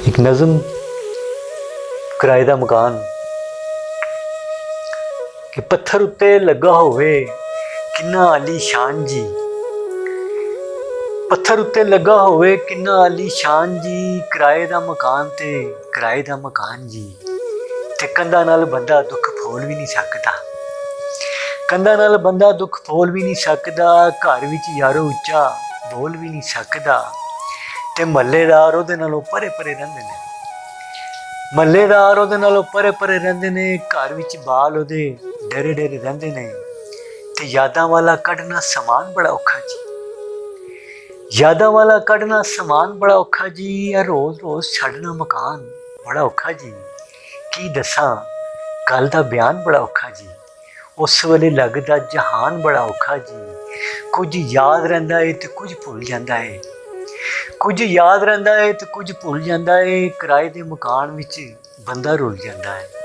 एक नज़म किराए दा मकान कि पत्थर उत्ते लगा होवे किन्ना आलीशान जी, पत्थर उत्ते लगा होवे किन्ना आलीशान जी, किराए दा मकान ते किराए दा मकान जी, ते कंधा नाल बंदा दुख फोल भी नहीं सकदा, कंधा नाल बंदा दुख फोल भी नहीं सकदा, घर विच यारो उच्चा बोल भी नहीं सकदा, ते महल्लेदार ओहदे नालों परे परे रहिंदे ने, महल्लेदार ओहदे नालों परे परे रहिंदे ने, घर विच बाल ओहदे डेरे डेरे रहिंदे ने, ते यादां वाला कढना समान बड़ा औखा जी, यादां वाला कढना समान बड़ा औखा जी, रोज रोज छड्डना मकान बड़ा औखा जी, की दसां गल दा बयान बड़ा औखा जी, उस वेले लगदा जहान बड़ा औखा जी, कुछ याद रहिंदा है ते कुछ भुल जांदा है, कुछ याद रहिंदा है ते कुछ भुल जांदा है, किराए दे मकान विच बंदा रुल जांदा है।